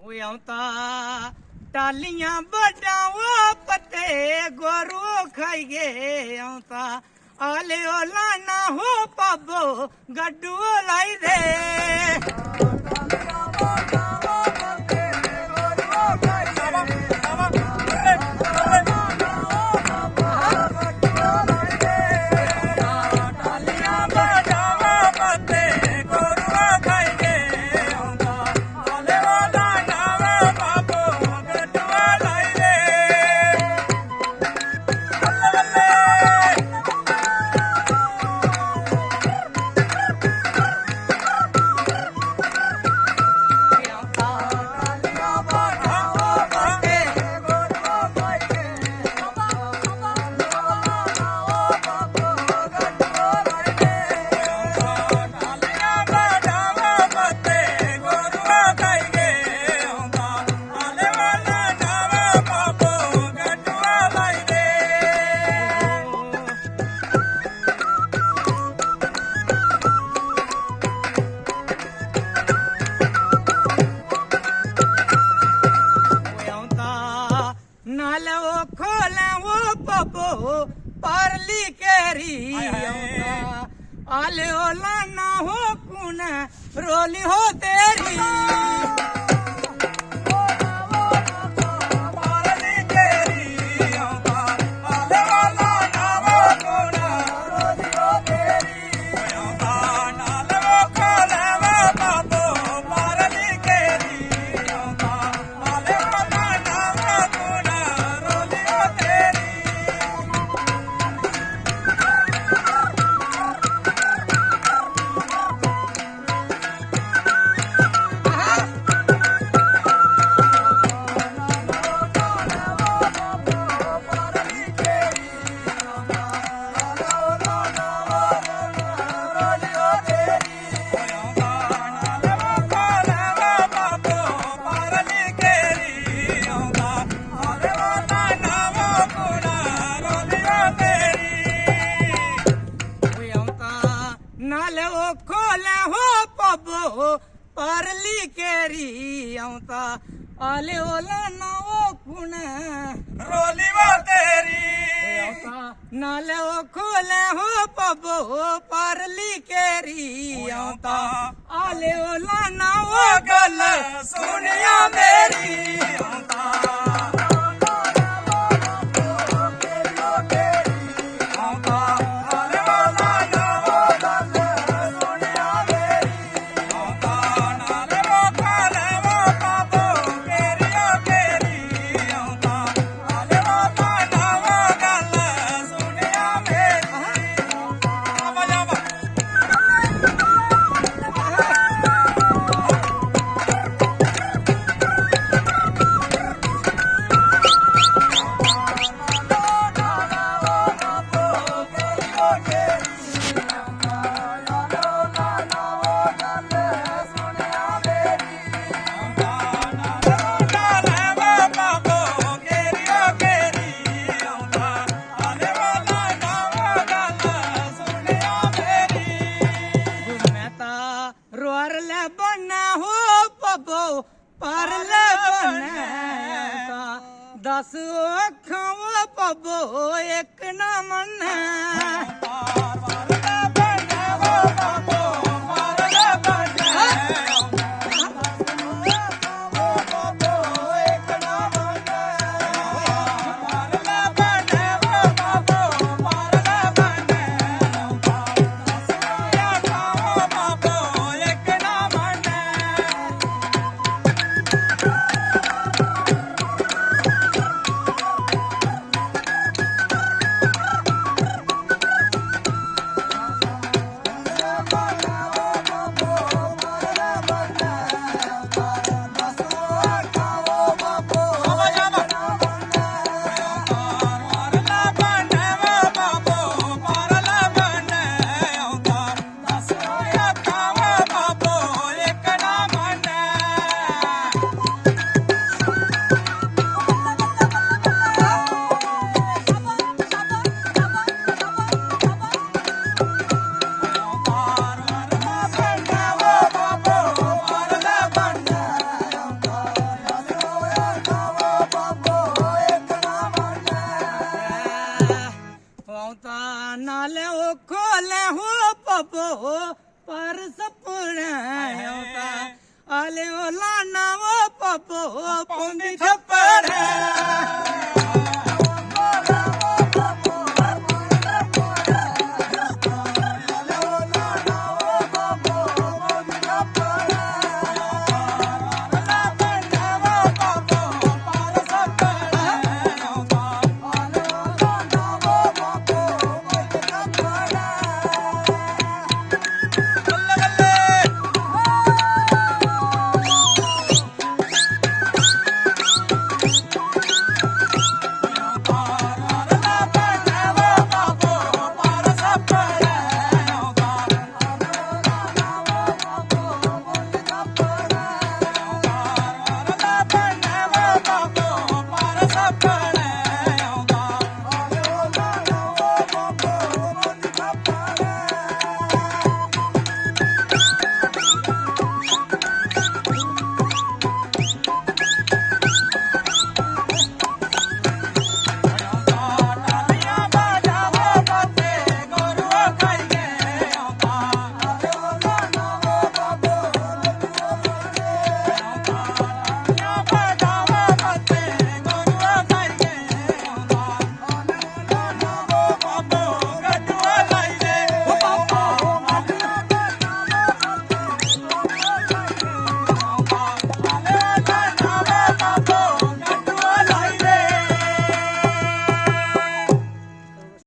ਆਉਂਦਾ ਟਾਲੀਆਂ ਵੱਡਾਂ ਪੱਤੇ ਗੋਰੂ ਖਾਈਏ ਆਉਂਦਾ ਆਲਿਓ ਲਾਣਾ ਹੋ ਪਾਬੋ ਗੱਡੂ ਲਾਈ ਦੇ ਨਾਲ ਉਹ ਖੋਲਾਂ ਉਹ ਪੱਬੋ ਪਰਲੀ ਕੇਰੀ ਆਉਂਦਾ ਆਲਿਓ ਲਾਣਾ ਹੋ ਕੁਨ ਰੋਲੀ ਹੋ ਤੇਰੀ ਨਾਲ ਉਹ ਖੋਲੇ ਹੋ ਪੱਬੋ ਪਰਲੀ ਕੇਰੀ ਆਉਂਦਾ ਆਲਿਓ ਲਾਣਾ ਉਹ ਕੁਣ ਰੋਲੀ ਵਾ ਤੇਰੀ ਨਾਲ ਉਹ ਖੋਲੇ ਹੋ ਪੱਬੋ ਪਰਲੀ ਕੇਰੀ ਆਉਂਦਾ ਆਲਿਓ ਲਾਣਾ ਉਹ ਗੱਲ ਸੁਣਿਆ ਮੇਰੀ ਆਉਂਦਾ ਬਣਾ ਹੋ ਪੱਬੋ ਪਰਲੇ ਬਣਾ ਦਸ ਅੱਖਾਂ ਪੱਬੋ ਇੱਕ ਨਾ ਮੰਨੈ ਔਖੋ ਲੈ ਹੋ ਪੱਬੋ ਪਰ ਸੁਪਨਿਆਂ ਦਾ ਆਲੇ ਉਹ ਲਾਣਾ ਉਹ ਪੱਬੋ ਪੁੰਦੀ ਥੱਪੜ